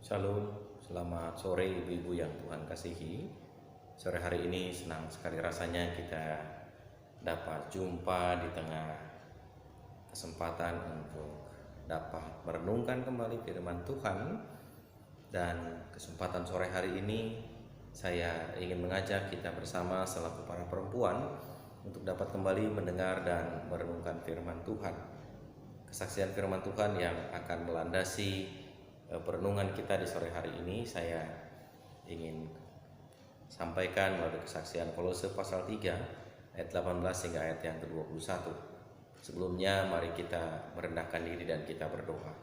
Shalom, selamat sore ibu-ibu yang Tuhan kasihi. Sore hari ini senang sekali rasanya kita dapat jumpa di tengah kesempatan untuk dapat merenungkan kembali firman Tuhan. Dan kesempatan sore hari ini saya ingin mengajak kita bersama selaku para perempuan untuk dapat kembali mendengar dan merenungkan firman Tuhan. Kesaksian firman Tuhan yang akan melandasi perenungan kita di sore hari ini saya ingin sampaikan melalui kesaksian Kolose pasal 3 ayat 18 hingga ayat yang ke-21. Sebelumnya mari kita merendahkan diri dan kita berdoa.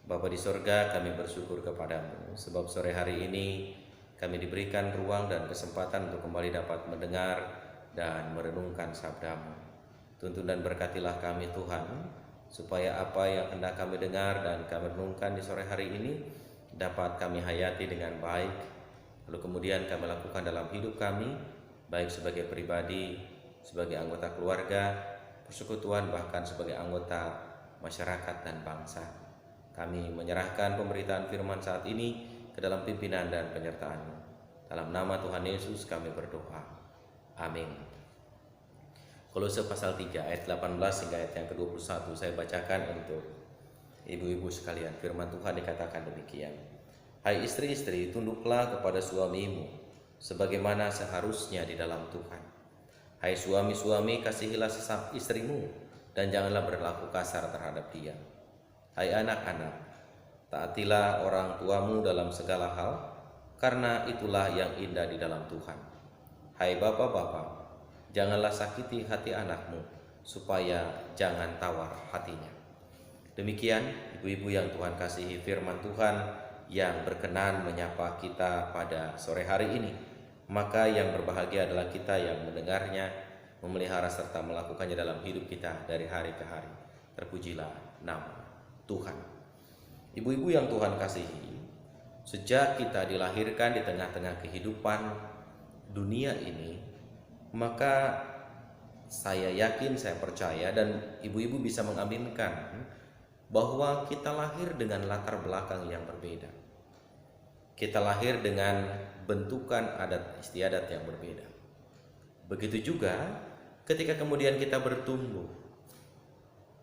Bapa di sorga, kami bersyukur kepadamu sebab sore hari ini kami diberikan ruang dan kesempatan untuk kembali dapat mendengar dan merenungkan sabdamu. Tuntun dan berkatilah kami Tuhan, supaya apa yang hendak kami dengar dan kami renungkan di sore hari ini dapat kami hayati dengan baik, lalu kemudian kami lakukan dalam hidup kami, baik sebagai pribadi, sebagai anggota keluarga, persekutuan, bahkan sebagai anggota masyarakat dan bangsa. Kami menyerahkan pemberitaan firman saat ini ke dalam pimpinan dan penyertaan-Mu. Dalam nama Tuhan Yesus kami berdoa. Amin. Kolose pasal 3 ayat 18 hingga ayat yang ke-21 saya bacakan untuk ibu-ibu sekalian. Firman Tuhan dikatakan demikian. Hai istri-istri, tunduklah kepada suamimu sebagaimana seharusnya di dalam Tuhan. Hai suami-suami, kasihilah sesama istrimu dan janganlah berlaku kasar terhadap dia. Hai anak-anak, taatilah orang tuamu dalam segala hal, karena itulah yang indah di dalam Tuhan. Hai bapak-bapak, janganlah sakiti hati anakmu, supaya jangan tawar hatinya. Demikian ibu-ibu yang Tuhan kasihi, firman Tuhan yang berkenan menyapa kita pada sore hari ini. Maka yang berbahagia adalah kita yang mendengarnya, memelihara serta melakukannya dalam hidup kita dari hari ke hari. Terpujilah nama Tuhan. Ibu-ibu yang Tuhan kasihi, sejak kita dilahirkan di tengah-tengah kehidupan dunia ini, maka saya yakin, saya percaya, dan ibu-ibu bisa mengaminkan bahwa kita lahir dengan latar belakang yang berbeda. Kita lahir dengan bentukan adat istiadat yang berbeda. Begitu juga ketika kemudian kita bertumbuh,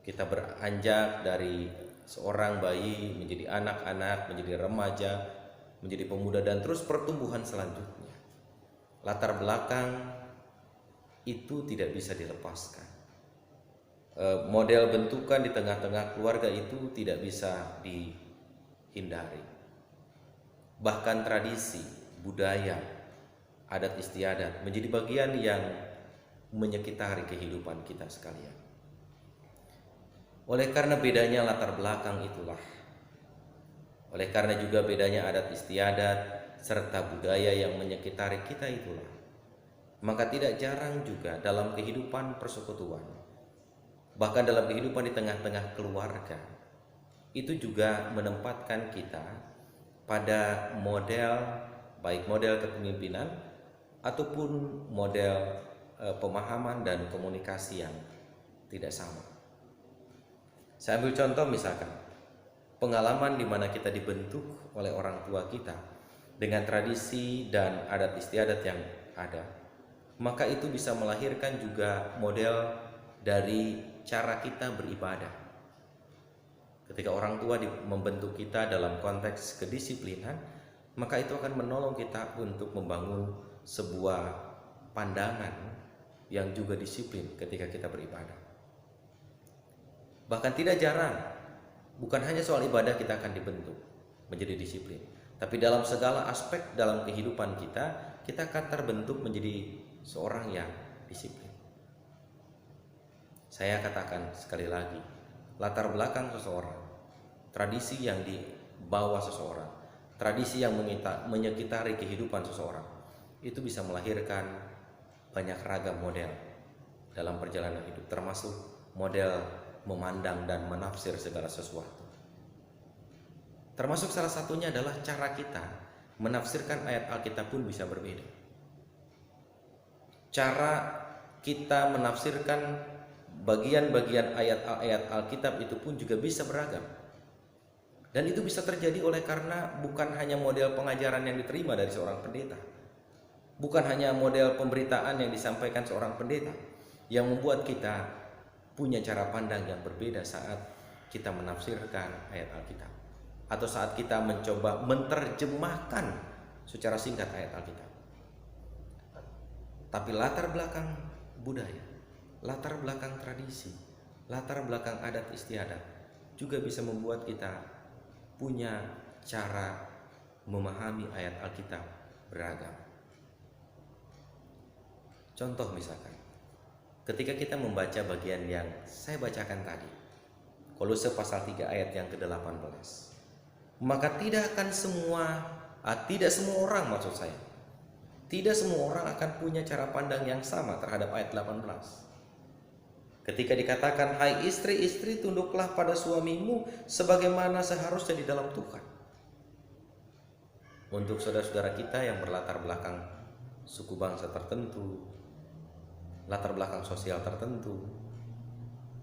kita beranjak dari seorang bayi menjadi anak-anak, menjadi remaja, menjadi pemuda, dan terus pertumbuhan selanjutnya. Latar belakang itu tidak bisa dilepaskan. Model bentukan di tengah-tengah keluarga itu tidak bisa dihindari. Bahkan tradisi, budaya, adat istiadat menjadi bagian yang menyekitari kehidupan kita sekalian. Oleh karena bedanya latar belakang itulah, oleh karena juga bedanya adat istiadat serta budaya yang menyekitari kita itulah, maka tidak jarang juga dalam kehidupan persekutuan, bahkan dalam kehidupan di tengah-tengah keluarga, itu juga menempatkan kita pada model, baik model kepemimpinan ataupun model pemahaman dan komunikasi yang tidak sama. Saya ambil contoh misalkan pengalaman di mana kita dibentuk oleh orang tua kita dengan tradisi dan adat istiadat yang ada, maka itu bisa melahirkan juga model dari cara kita beribadah. Ketika orang tua membentuk kita dalam konteks kedisiplinan, maka itu akan menolong kita untuk membangun sebuah pandangan yang juga disiplin ketika kita beribadah. Bahkan tidak jarang, bukan hanya soal ibadah kita akan dibentuk menjadi disiplin, tapi dalam segala aspek dalam kehidupan kita akan terbentuk menjadi seorang yang disiplin. Saya katakan sekali lagi, latar belakang seseorang, tradisi yang dibawa seseorang, tradisi yang menyekitari kehidupan seseorang, itu bisa melahirkan banyak ragam model dalam perjalanan hidup, termasuk model memandang dan menafsir segala sesuatu. Termasuk salah satunya adalah cara kita menafsirkan ayat Alkitab pun bisa berbeda. Cara kita menafsirkan bagian-bagian ayat-ayat Alkitab itu pun juga bisa beragam. Dan itu bisa terjadi oleh karena bukan hanya model pengajaran yang diterima dari seorang pendeta, bukan hanya model pemberitaan yang disampaikan seorang pendeta yang membuat kita punya cara pandang yang berbeda saat kita menafsirkan ayat Alkitab, atau saat kita mencoba menerjemahkan secara singkat ayat Alkitab. Tapi latar belakang budaya, latar belakang tradisi, latar belakang adat istiadat juga bisa membuat kita punya cara memahami ayat Alkitab beragam. Contoh misalkan, ketika kita membaca bagian yang saya bacakan tadi, Kolose pasal 3 ayat yang ke-18, maka tidak semua orang, maksud saya, tidak semua orang akan punya cara pandang yang sama terhadap ayat 18. Ketika dikatakan, hai istri-istri, tunduklah pada suamimu sebagaimana seharusnya di dalam Tuhan. Untuk saudara-saudara kita yang berlatar belakang suku bangsa tertentu, latar belakang sosial tertentu,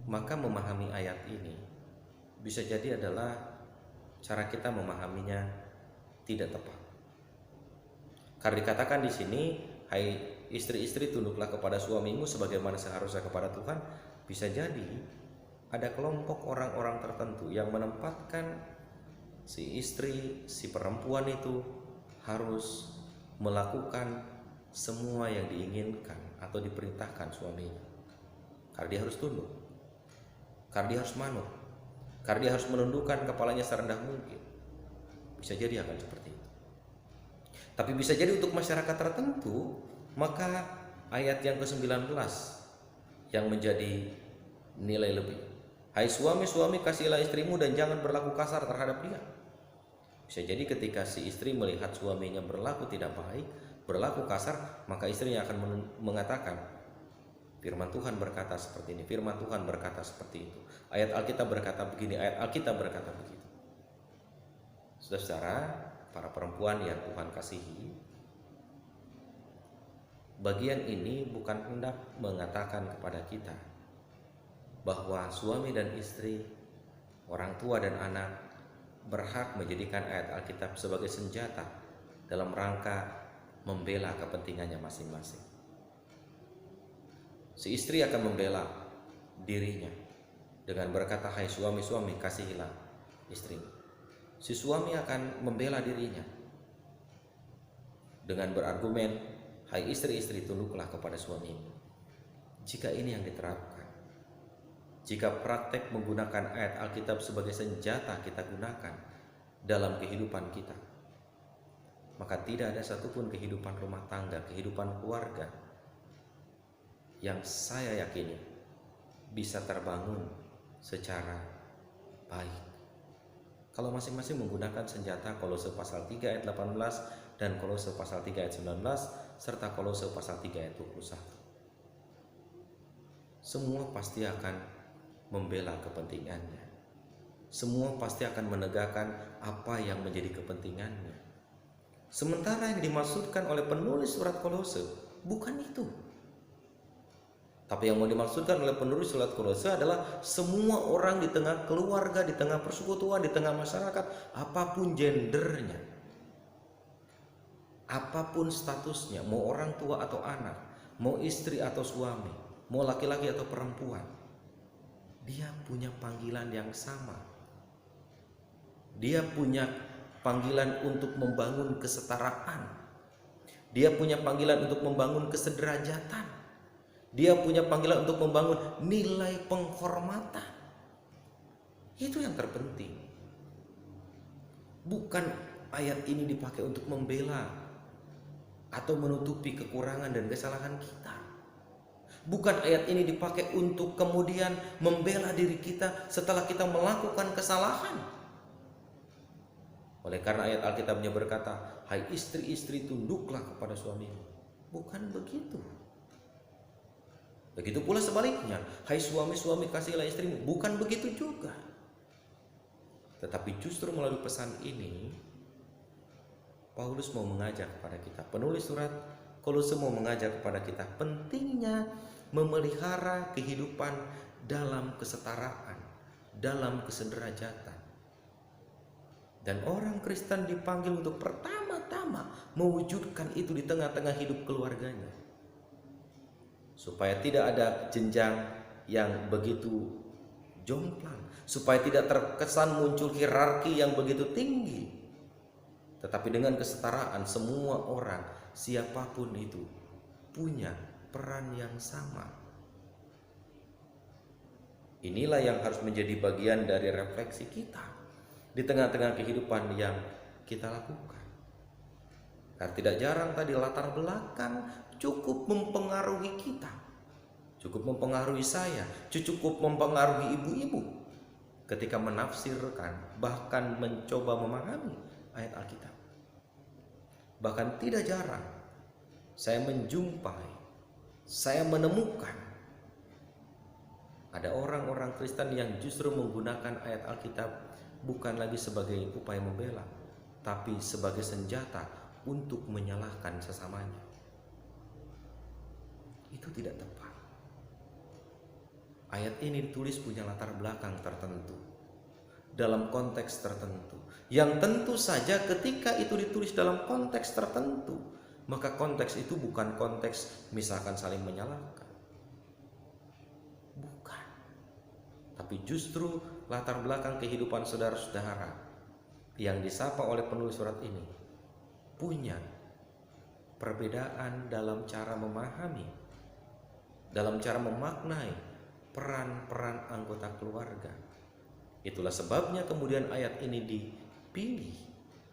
maka memahami ayat ini bisa jadi adalah cara kita memahaminya tidak tepat. Karena dikatakan di sini, hai istri-istri, tunduklah kepada suamimu sebagaimana seharusnya kepada Tuhan. Bisa jadi ada kelompok orang-orang tertentu yang menempatkan si istri, si perempuan itu harus melakukan semua yang diinginkan atau diperintahkan suaminya. Karena dia harus tunduk, karena dia harus manut, karena dia harus menundukkan kepalanya serendah mungkin. Bisa jadi akan seperti itu. Tapi bisa jadi untuk masyarakat tertentu, maka ayat yang ke-19 yang menjadi nilai lebih. Hai suami-suami, kasihilah istrimu dan jangan berlaku kasar terhadap dia. Bisa jadi ketika si istri melihat suaminya berlaku tidak baik, berlaku kasar, maka istrinya akan mengatakan, firman Tuhan berkata seperti ini, firman Tuhan berkata seperti itu, ayat Alkitab berkata begini, ayat Alkitab berkata begitu. Saudara-saudara, para perempuan yang Tuhan kasihi, bagian ini bukan hendak mengatakan kepada kita bahwa suami dan istri, orang tua dan anak berhak menjadikan ayat Alkitab sebagai senjata dalam rangka membela kepentingannya masing-masing. Si istri akan membela dirinya dengan berkata, hai suami-suami, kasihilah istrimu. Si suami akan membela dirinya dengan berargumen, hai istri-istri, tunduklah kepada suamimu. Jika ini yang diterapkan, jika praktek menggunakan ayat Alkitab sebagai senjata kita gunakan dalam kehidupan kita, maka tidak ada satupun kehidupan rumah tangga, kehidupan keluarga yang saya yakini bisa terbangun secara baik kalau masing-masing menggunakan senjata Kolose pasal 3 ayat 18 dan Kolose pasal 3 ayat 19 serta Kolose pasal 3 ayat 21. Semua pasti akan membela kepentingannya. Semua pasti akan menegakkan apa yang menjadi kepentingannya. Sementara yang dimaksudkan oleh penulis surat Kolose bukan itu. Tapi yang mau dimaksudkan oleh penulis surat Kolose adalah semua orang di tengah keluarga, di tengah persekutuan, di tengah masyarakat, apapun gendernya, apapun statusnya, mau orang tua atau anak, mau istri atau suami, mau laki-laki atau perempuan, dia punya panggilan yang sama. Dia punya panggilan untuk membangun kesetaraan. Dia punya panggilan untuk membangun kesederajatan. Dia punya panggilan untuk membangun nilai penghormatan. Itu yang terpenting. Bukan ayat ini dipakai untuk membela atau menutupi kekurangan dan kesalahan kita. Bukan ayat ini dipakai untuk kemudian membela diri kita setelah kita melakukan kesalahan. Oleh karena ayat Alkitabnya berkata, hai istri-istri, tunduklah kepada suamimu. Bukan begitu. Begitu pula sebaliknya, hai suami-suami, kasihilah istrimu. Bukan begitu juga. Tetapi justru melalui pesan ini, Paulus mau mengajak kepada kita, penulis surat Kolose mau mengajak kepada kita pentingnya memelihara kehidupan dalam kesetaraan, dalam kesederajatan. Dan orang Kristen dipanggil untuk pertama-tama mewujudkan itu di tengah-tengah hidup keluarganya. Supaya tidak ada jenjang yang begitu jomplang, supaya tidak terkesan muncul hierarki yang begitu tinggi. Tetapi dengan kesetaraan, semua orang, siapapun itu, punya peran yang sama. Inilah yang harus menjadi bagian dari refleksi kita di tengah-tengah kehidupan yang kita lakukan. Karena tidak jarang tadi latar belakang cukup mempengaruhi kita, cukup mempengaruhi saya, cukup mempengaruhi ibu-ibu ketika menafsirkan, bahkan mencoba memahami ayat Alkitab. Bahkan tidak jarang saya menjumpai, saya menemukan ada orang-orang Kristen yang justru menggunakan ayat Alkitab bukan lagi sebagai upaya membela, tapi sebagai senjata untuk menyalahkan sesamanya. Itu tidak tepat. Ayat ini ditulis punya latar belakang tertentu, dalam konteks tertentu, yang tentu saja ketika itu ditulis dalam konteks tertentu, maka konteks itu bukan konteks misalkan saling menyalahkan, bukan, tapi justru latar belakang kehidupan saudara-saudara yang disapa oleh penulis surat ini punya perbedaan dalam cara memahami, dalam cara memaknai peran-peran anggota keluarga. Itulah sebabnya kemudian ayat ini dipilih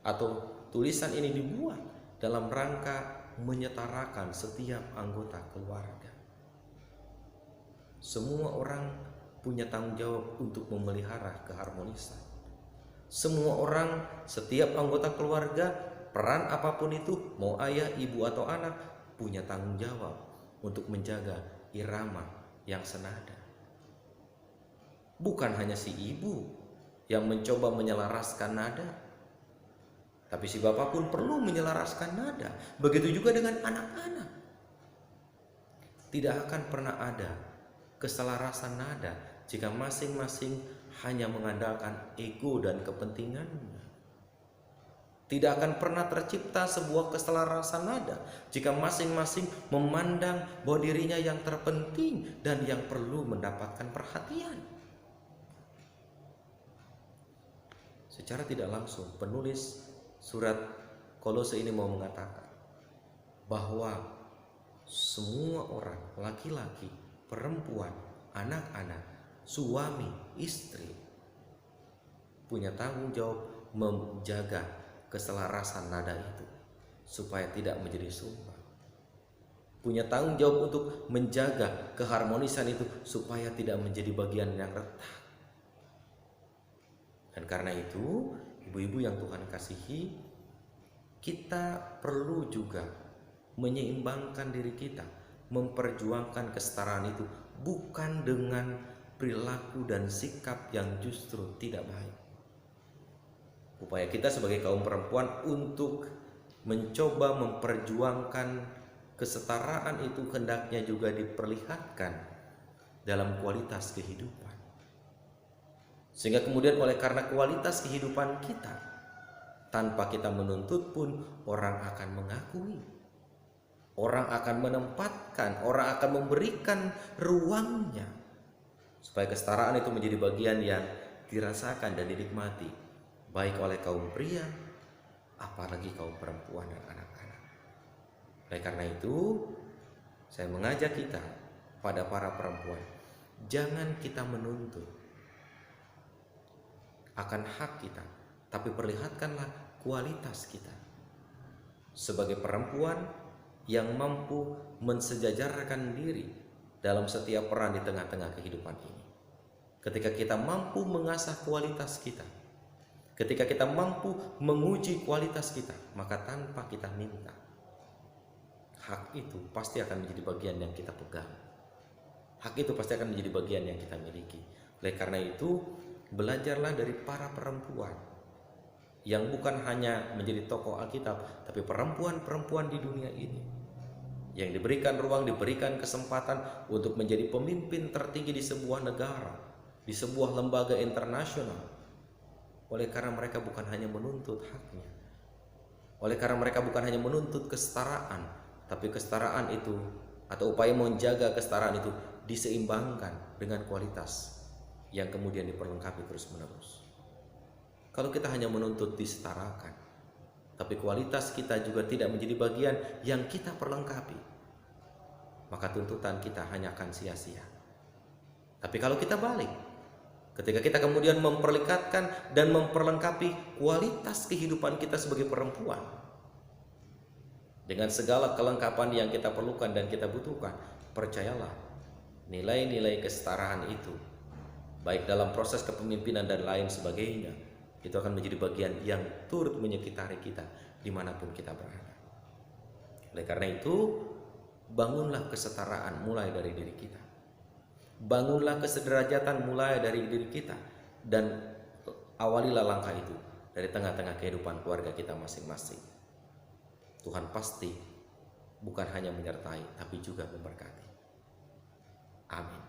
atau tulisan ini dibuat dalam rangka menyetarakan setiap anggota keluarga. Semua orang punya tanggung jawab untuk memelihara keharmonisan. Semua orang, setiap anggota keluarga, peran apapun itu, mau ayah, ibu atau anak, punya tanggung jawab untuk menjaga irama yang senada. Bukan hanya si ibu yang mencoba menyelaraskan nada, tapi si bapak pun perlu menyelaraskan nada. Begitu juga dengan anak-anak. Tidak akan pernah ada keselarasan nada jika masing-masing hanya mengandalkan ego dan kepentingannya. Tidak akan pernah tercipta sebuah keselarasan nada jika masing-masing memandang bahwa dirinya yang terpenting dan yang perlu mendapatkan perhatian. Secara tidak langsung penulis surat Kolose ini mau mengatakan bahwa semua orang, laki-laki, perempuan, anak-anak, suami, istri, punya tanggung jawab menjaga keselarasan nada itu supaya tidak menjadi sumbang. Punya tanggung jawab untuk menjaga keharmonisan itu supaya tidak menjadi bagian yang retak. Dan karena itu, ibu-ibu yang Tuhan kasihi, kita perlu juga menyeimbangkan diri kita, memperjuangkan kesetaraan itu bukan dengan perilaku dan sikap yang justru tidak baik. Upaya kita sebagai kaum perempuan untuk mencoba memperjuangkan kesetaraan itu hendaknya juga diperlihatkan dalam kualitas kehidupan. Sehingga kemudian oleh karena kualitas kehidupan kita, tanpa kita menuntut pun orang akan mengakui. Orang akan menempatkan, orang akan memberikan ruangnya supaya kesetaraan itu menjadi bagian yang dirasakan dan dinikmati baik oleh kaum pria, apalagi kaum perempuan dan anak-anak. Oleh karena itu, saya mengajak kita pada para perempuan, jangan kita menuntut akan hak kita, tapi perlihatkanlah kualitas kita sebagai perempuan yang mampu mensejajarkan diri dalam setiap peran di tengah-tengah kehidupan ini. Ketika kita mampu mengasah kualitas kita, ketika kita mampu menguji kualitas kita, maka tanpa kita minta, hak itu pasti akan menjadi bagian yang kita pegang. Hak itu pasti akan menjadi bagian yang kita miliki. Oleh karena itu, belajarlah dari para perempuan yang bukan hanya menjadi tokoh Alkitab, tapi perempuan-perempuan di dunia ini yang diberikan ruang, diberikan kesempatan untuk menjadi pemimpin tertinggi di sebuah negara, di sebuah lembaga internasional. oleh karena mereka bukan hanya menuntut haknya, oleh karena mereka bukan hanya menuntut kesetaraan, tapi kesetaraan itu atau upaya menjaga kesetaraan itu diseimbangkan dengan kualitas yang kemudian diperlengkapi terus-menerus. Kalau kita hanya menuntut disetarakan, tapi kualitas kita juga tidak menjadi bagian yang kita perlengkapi, maka tuntutan kita hanya akan sia-sia. Tapi kalau kita balik, ketika kita kemudian memperlekatkan dan memperlengkapi kualitas kehidupan kita sebagai perempuan dengan segala kelengkapan yang kita perlukan dan kita butuhkan, percayalah, nilai-nilai kesetaraan itu, baik dalam proses kepemimpinan dan lain sebagainya, itu akan menjadi bagian yang turut menyekitari kita dimanapun kita berada. Oleh karena itu, bangunlah kesetaraan mulai dari diri kita. Bangunlah kesederajatan mulai dari diri kita. Dan awalilah langkah itu dari tengah-tengah kehidupan keluarga kita masing-masing. Tuhan pasti bukan hanya menyertai, tapi juga memberkati. Amin.